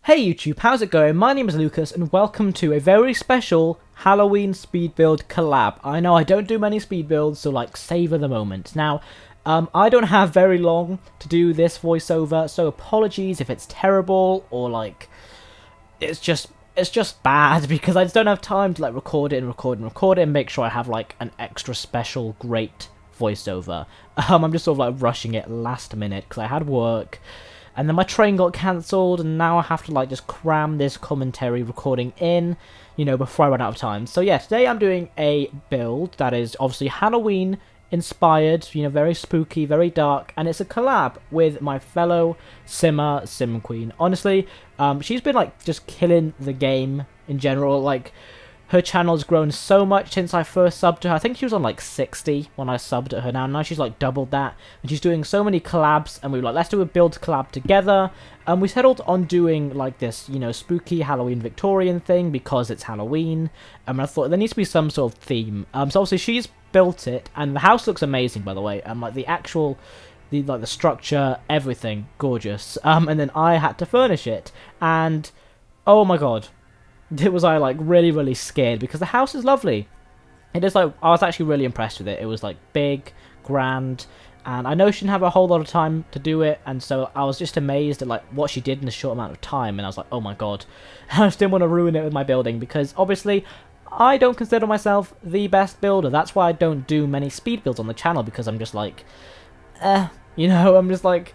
Hey YouTube, how's it going? My name is Lucas and welcome to a very special Halloween speed build collab. I know I don't do many speed builds, so like savor the moment. Now, I don't have very long to do this voiceover, so apologies if it's terrible or like it's just bad because I just don't have time to like record it and make sure I have like an extra special great voiceover. I'm just sort of like rushing it last minute because I had work. And then my train got cancelled, and now I have to like just cram this commentary recording in, you know, before I run out of time. So yeah, today I'm doing a build that is obviously Halloween inspired, you know, very spooky, very dark, and it's a collab with my fellow simmer, SimQueen. Honestly, she's been like just killing the game in general. Like, her channel's grown so much since I first subbed to her. I think she was on like 60 when I subbed at her now she's like doubled that. And she's doing so many collabs, and we were like, let's do a build collab together. And we settled on doing like this, you know, spooky Halloween Victorian thing because it's Halloween. And I thought there needs to be some sort of theme. So obviously she's built it, and the house looks amazing, by the way. Like the actual, the structure, everything, gorgeous. And then I had to furnish it. And oh my god. I like really scared because the house is lovely. It is like, I was actually really impressed with it. It was like big, grand, and I know she didn't have a whole lot of time to do it, and so I was just amazed at like what she did in a short amount of time, and I was like, oh my god. I just didn't want to ruin it with my building because obviously I don't consider myself the best builder. That's why I don't do many speed builds on the channel, because I'm just like, you know, I'm just like,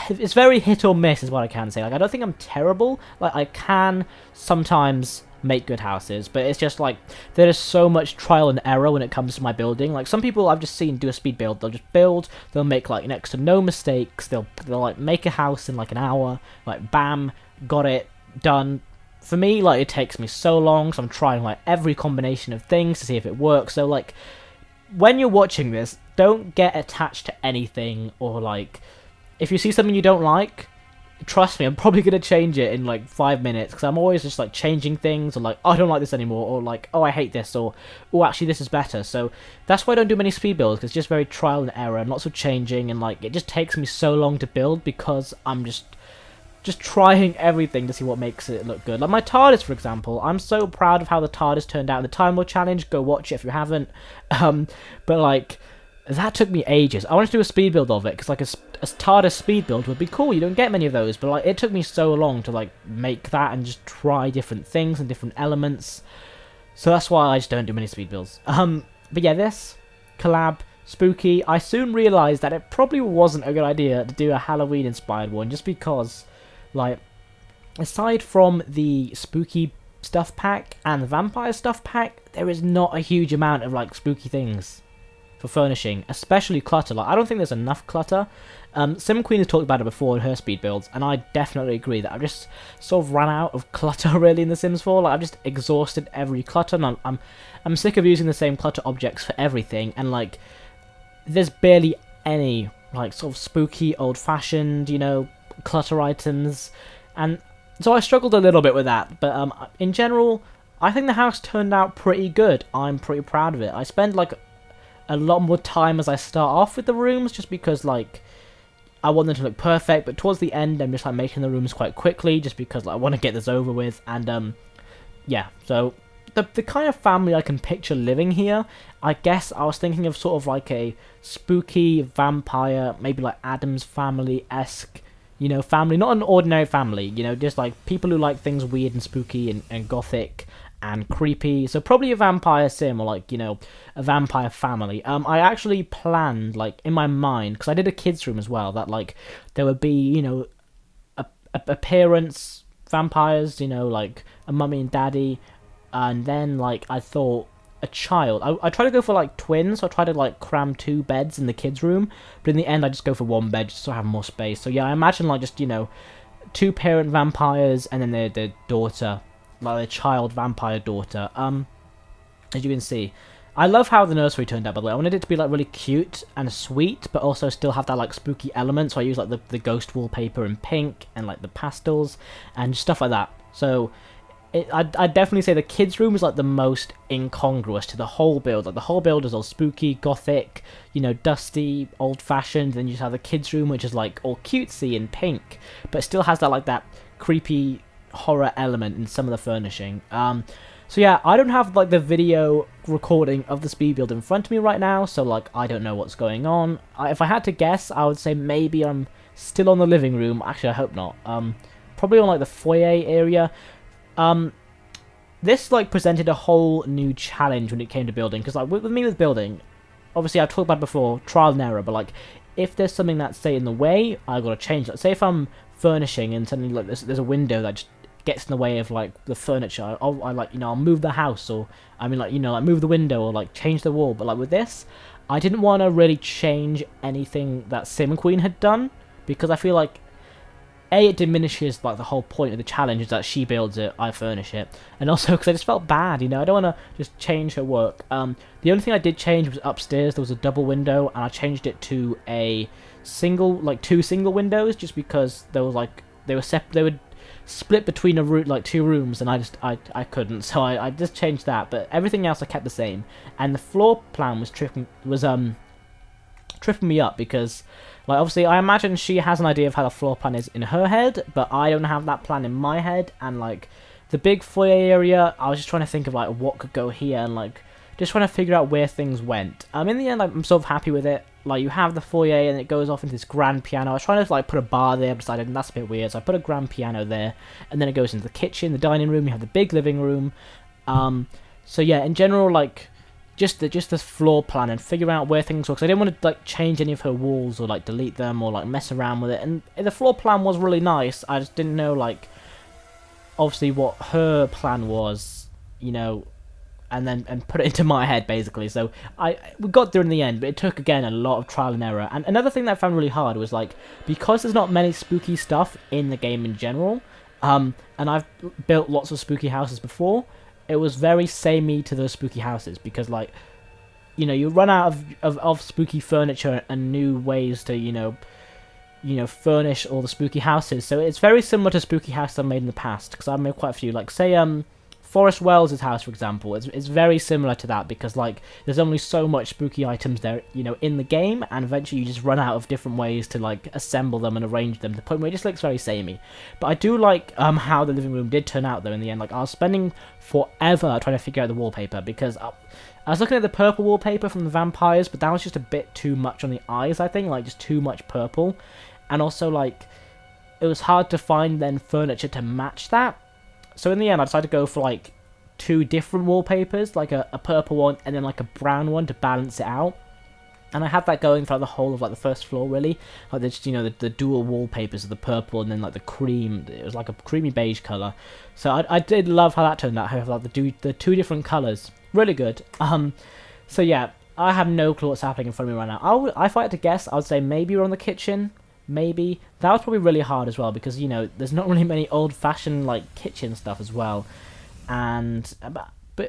it's very hit or miss is what I can say. Like, I don't think I'm terrible. Like, I can sometimes make good houses, but it's just like there is so much trial and error when it comes to my building. Like, some people I've just seen do a speed build, they'll just build, they'll make like next to no mistakes, they'll like make a house in like an hour, like bam, got it, done. For me, like, it takes me so long, so I'm trying like every combination of things to see if it works. So like, when you're watching this, don't get attached to anything, or like, if you see something you don't like, trust me, I'm probably going to change it in like 5 minutes, because I'm always just like changing things, or like, oh, I don't like this anymore, or like, oh, I hate this, or oh, actually this is better. So that's why I don't do many speed builds, because it's just very trial and error and lots of changing, and like, it just takes me so long to build because I'm just trying everything to see what makes it look good. Like my TARDIS, for example, I'm so proud of how the TARDIS turned out in the Time War Challenge. Go watch it if you haven't. But like, that took me ages. I wanted to do a speed build of it, because like a TARDIS speed build would be cool. You don't get many of those, but like, it took me so long to like make that and just try different things and different elements. So that's why I just don't do many speed builds. But yeah, this collab, spooky. I soon realised that it probably wasn't a good idea to do a Halloween inspired one, just because, like, aside from the spooky stuff pack and the vampire stuff pack, there is not a huge amount of like spooky things for furnishing, especially clutter. Like, I don't think there's enough clutter. SimQueen has talked about it before in her speed builds, and I definitely agree that I've just sort of run out of clutter really in The Sims 4. Like, I've just exhausted every clutter, and I'm sick of using the same clutter objects for everything, and like, there's barely any like sort of spooky, old-fashioned, you know, clutter items, and so I struggled a little bit with that. But in general, I think the house turned out pretty good. I'm pretty proud of it. I spend like a lot more time as I start off with the rooms, just because like I want them to look perfect, but towards the end I'm just like making the rooms quite quickly, just because like, I want to get this over with. And yeah, so the kind of family I can picture living here, I guess I was thinking of sort of like a spooky vampire, maybe like Addams Family-esque, you know, family. Not an ordinary family, you know, just like people who like things weird and spooky and gothic and creepy. So probably a vampire sim, or like, you know, a vampire family. I actually planned, like, in my mind, because I did a kids room as well, that like there would be, you know, a parents vampires, you know, like a mummy and daddy, and then like I thought a child. I try to go for like twins, so I try to like cram 2 beds in the kids room, but in the end I just go for 1 bed just so I have more space. So yeah, I imagine like just, you know, 2 parent vampires, and then their daughter, like their child vampire daughter. As you can see, I love how the nursery turned out, by the way. I wanted it to be like really cute and sweet, but also still have that like spooky element, so I use like the ghost wallpaper in pink and like the pastels and stuff like that. So I'd definitely say the kids room is like the most incongruous to the whole build. Like, the whole build is all spooky, gothic, you know, dusty, old-fashioned. Then you just have the kids room, which is like all cutesy and pink, but still has that like that creepy horror element in some of the furnishing. So yeah, I don't have like the video recording of the speed build in front of me right now, so like I don't know what's going on. If I had to guess, I would say maybe I'm still on the living room. Actually, I hope not. Probably on like the foyer area. This like presented a whole new challenge when it came to building, because like with me with building, obviously I've talked about before, trial and error, but like if there's something that's say in the way, I gotta change that. Say if I'm furnishing and suddenly like there's a window that just gets in the way of like the furniture, I like, you know, I'll move the house, or I mean like, you know, like move the window or like change the wall. But like with this, I didn't want to really change anything that SimQueen had done, because I feel like it diminishes like the whole point of the challenge is that she builds it, I furnish it, and also because I just felt bad, you know, I don't want to just change her work. The only thing I did change was upstairs. There was a double window, and I changed it to a single, like 2 single windows, just because there was like they were split between like 2 rooms, and I couldn't, so I just changed that. But everything else I kept the same, and the floor plan was tripping me up, because like obviously I imagine she has an idea of how the floor plan is in her head, but I don't have that plan in my head. And like the big foyer area, I was just trying to think of like what could go here, and like just trying to figure out where things went. In the end, like, I'm sort of happy with it. Like you have the foyer and it goes off into this grand piano. I was trying to like put a bar there, but decided that's a bit weird, so I put a grand piano there, and then it goes into the kitchen, the dining room. You have the big living room. So yeah, in general, like just the floor plan and figure out where things were, because I didn't want to like change any of her walls or like delete them or like mess around with it. And the floor plan was really nice. I just didn't know like obviously what her plan was, you know, and put it into my head basically. So we got there in the end, but it took again a lot of trial and error. And another thing that I found really hard was like, because there's not many spooky stuff in the game in general, and I've built lots of spooky houses before, it was very samey to those spooky houses, because like, you know, you run out of spooky furniture and new ways to, you know, furnish all the spooky houses. So it's very similar to spooky houses I've made in the past, because I've made quite a few. Like say Forrest Wells' house, for example, it's very similar to that, because like there's only so much spooky items there, you know, in the game, and eventually you just run out of different ways to like assemble them and arrange them to the point where it just looks very samey. But I do like how the living room did turn out though in the end. Like I was spending forever trying to figure out the wallpaper, because I was looking at the purple wallpaper from the vampires, but that was just a bit too much on the eyes, I think, like just too much purple. And also like it was hard to find then furniture to match that. So in the end, I decided to go for like 2 different wallpapers, like a purple one and then like a brown one to balance it out. And I had that going throughout the whole of like the first floor, really. Like just, you know, the dual wallpapers of the purple and then like the cream. It was like a creamy beige color. So I did love how that turned out. How like the 2 different colors, really good. So yeah, I have no clue what's happening in front of me right now. If I had to guess, I would say maybe we're on the kitchen. Maybe that was probably really hard as well, because you know there's not really many old-fashioned like kitchen stuff as well, and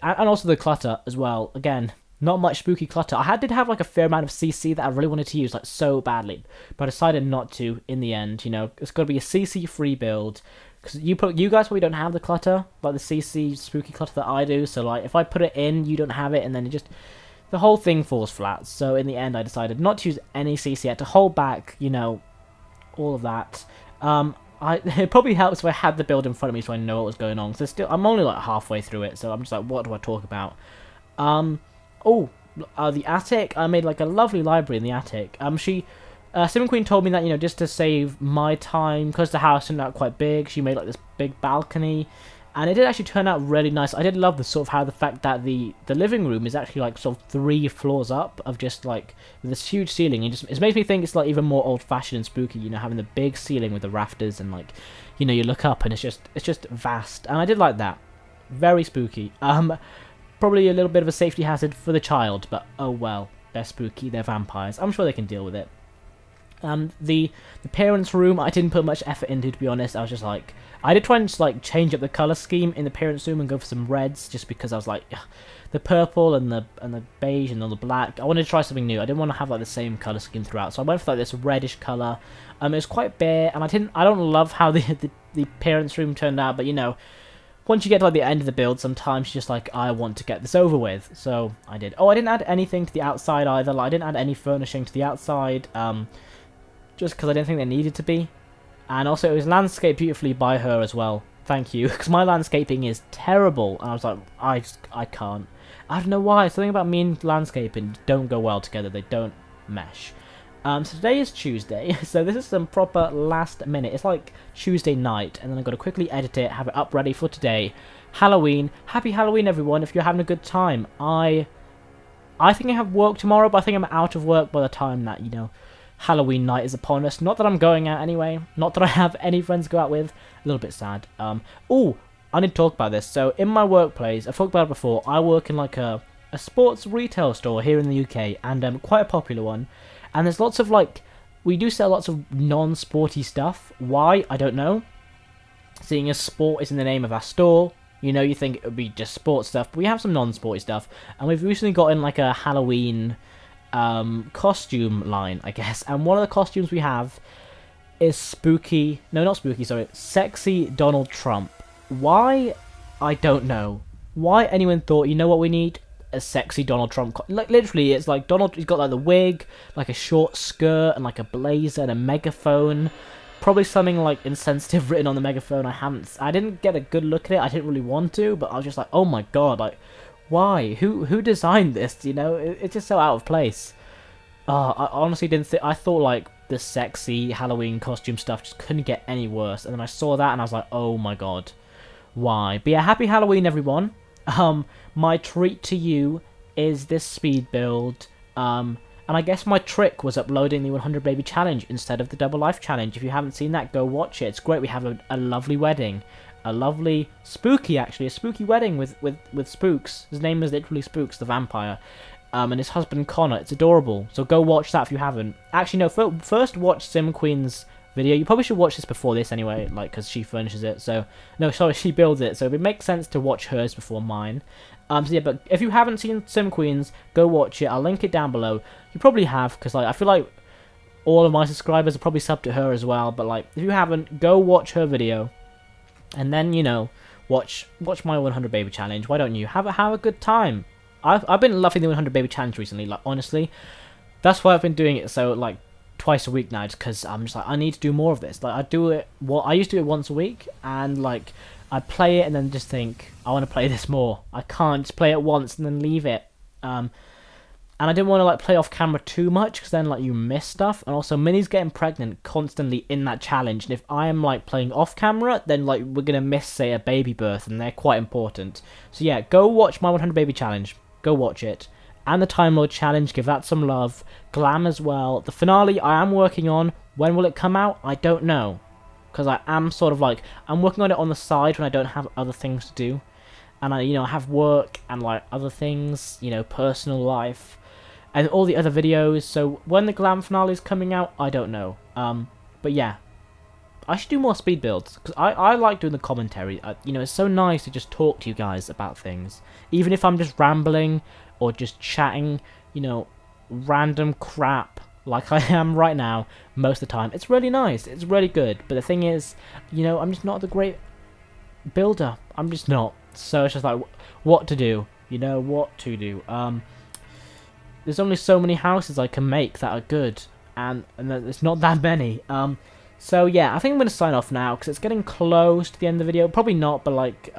also the clutter as well. Again, not much spooky clutter. I did have like a fair amount of CC that I really wanted to use like so badly, but I decided not to in the end. You know, it's got to be a CC free build, because you guys probably don't have the clutter, like the CC spooky clutter that I do. So like if I put it in, you don't have it, and then the whole thing falls flat. So in the end, I decided not to use any CC yet, to hold back, you know, all of that. It probably helps if I had the build in front of me so I know what was going on. So I'm only like halfway through it, so I'm just like, what do I talk about? The attic. I made like a lovely library in the attic. SimQueen told me that, you know, just to save my time, because the house turned out quite big, she made like this big balcony. And it did actually turn out really nice. I did love the fact that the living room is actually like sort of 3 floors up of just like this huge ceiling. It makes me think it's like even more old-fashioned and spooky, you know, having the big ceiling with the rafters, and like, you know, you look up and it's just vast. And I did like that. Very spooky. Probably a little bit of a safety hazard for the child, but oh well, they're spooky, they're vampires. I'm sure they can deal with it. The parents' room, I didn't put much effort into, to be honest. I was just like, I did try and just like change up the color scheme in the parents' room and go for some reds, just because I was like, ugh, the purple and the beige and all the black. I wanted to try something new. I didn't want to have like the same color scheme throughout, so I went for like this reddish color. It was quite bare, and I don't love how the parents' room turned out, but you know, once you get to like the end of the build, sometimes you're just like, I want to get this over with. So I did. I didn't add anything to the outside either. Like, I didn't add any furnishing to the outside. Just because I didn't think they needed to be. And also it was landscaped beautifully by her as well. Thank you, because my landscaping is terrible. And I was like, I can't. I don't know why. Something about me and landscaping don't go well together. They don't mesh. So today is Tuesday, so this is some proper last minute. It's like Tuesday night, and then I've got to quickly edit it, have it up ready for today. Halloween. Happy Halloween, everyone, if you're having a good time. I think I have work tomorrow, but I think I'm out of work by the time that, you know, Halloween night is upon us. Not that I'm going out anyway. Not that I have any friends to go out with. A little bit sad. Oh, I need to talk about this. So, in my workplace, I've talked about it before, I work in like a sports retail store here in the UK, and quite a popular one. And there's lots of, like, we do sell lots of non-sporty stuff. Why? I don't know. Seeing as sport is in the name of our store, you know, you think it would be just sports stuff, but we have some non-sporty stuff. And we've recently got in, like, a Halloween costume line, I guess. And one of the costumes we have is sexy Donald Trump. Why? I don't know. Why anyone thought, you know what we need? A sexy Donald Trump. Like, literally, it's like Donald, he's got like the wig, like a short skirt, and like a blazer and a megaphone. Probably something like insensitive written on the megaphone. I didn't get a good look at it. I didn't really want to, but I was just like, oh my god, like, why? Who designed this? You know, it's just so out of place. I honestly didn't think. I thought like the sexy Halloween costume stuff just couldn't get any worse. And then I saw that and I was like, oh my god, why? But yeah, happy Halloween, everyone. My treat to you is this speed build, and I guess my trick was uploading the 100 baby challenge instead of the double life challenge. If you haven't seen that, go watch it. It's great. We have a lovely wedding, a lovely spooky wedding with Spooks. His name is literally Spooks the vampire, and his husband Connor. It's adorable. So go watch that if you haven't. Actually, no. First watch SimQueen's video. You probably should watch this before this anyway, like, because she furnishes it. So no, sorry, she builds it. So it makes sense to watch hers before mine. So yeah, but if you haven't seen SimQueen's, go watch it. I'll link it down below. You probably have, because like I feel like all of my subscribers are probably subbed to her as well. But like, if you haven't, go watch her video, and then, you know, watch my 100 baby challenge. Why don't you have a good time? I've been loving the 100 baby challenge recently. Like, honestly, that's why I've been doing it so like twice a week now, because I'm just like, I need to do more of this. Like, I used to do it once a week, and like I play it and then just think, I want to play this more. I can't just play it once and then leave it. And I didn't want to like play off camera too much, because then like you miss stuff. And also, Minnie's getting pregnant constantly in that challenge, and if I am like playing off camera, then like we're gonna miss, say, a baby birth, and they're quite important. So yeah, go watch my 100 baby challenge. Go watch it. And the Time Lord challenge, give that some love. Glam as well. The finale I am working on. When will it come out? I don't know, because I am sort of like, I'm working on it on the side when I don't have other things to do, and I, you know, have work and like other things, you know, personal life and all the other videos. So when the Glam finale is coming out, I don't know. But yeah, I should do more speed builds, because I like doing the commentary. You know, it's so nice to just talk to you guys about things, even if I'm just rambling or just chatting, you know, random crap like I am right now most of the time. It's really nice. It's really good. But the thing is, you know, I'm just not the great builder. I'm just not. So it's just like, what to do? You know, what to do? There's only so many houses I can make that are good, and there's not that many. So yeah, I think I'm going to sign off now, because it's getting close to the end of the video. Probably not, but like,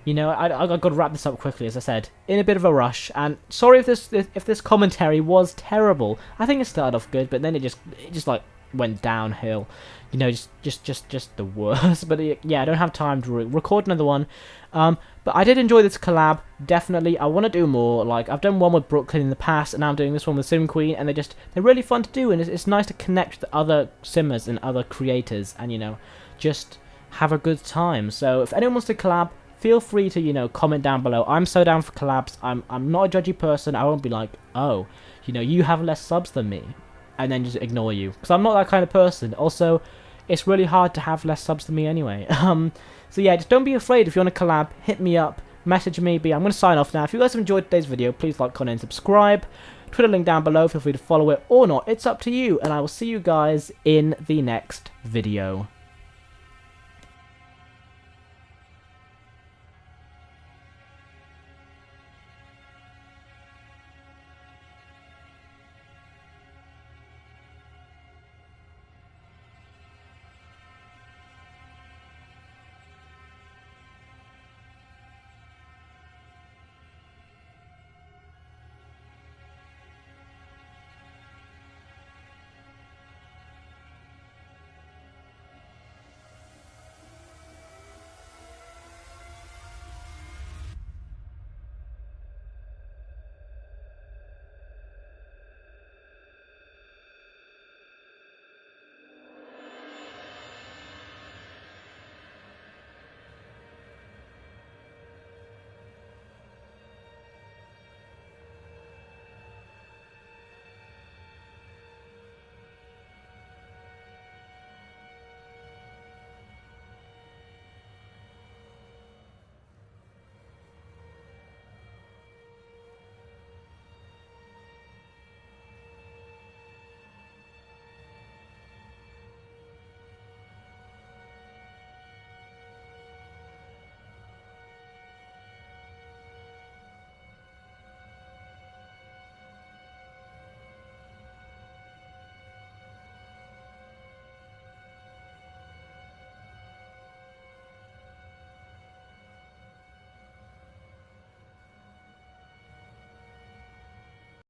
you know, I've got to wrap this up quickly, as I said, in a bit of a rush. And sorry if this commentary was terrible. I think it started off good, but then it just like went downhill. You know, just the worst. But yeah, I don't have time to record another one. But I did enjoy this collab, definitely. I want to do more. Like, I've done one with Brooklyn in the past, and now I'm doing this one with SimQueen, and they're really fun to do, and it's nice to connect with other simmers and other creators, and, you know, just have a good time. So if anyone wants to collab, feel free to, you know, comment down below. I'm so down for collabs. I'm not a judgy person. I won't be like, oh, you know, you have less subs than me, and then just ignore you, because I'm not that kind of person. Also, it's really hard to have less subs than me anyway. So yeah, just don't be afraid. If you want to collab, hit me up, message me. But yeah, I'm going to sign off now. If you guys have enjoyed today's video, please like, comment, and subscribe. Twitter link down below. Feel free to follow it or not. It's up to you. And I will see you guys in the next video.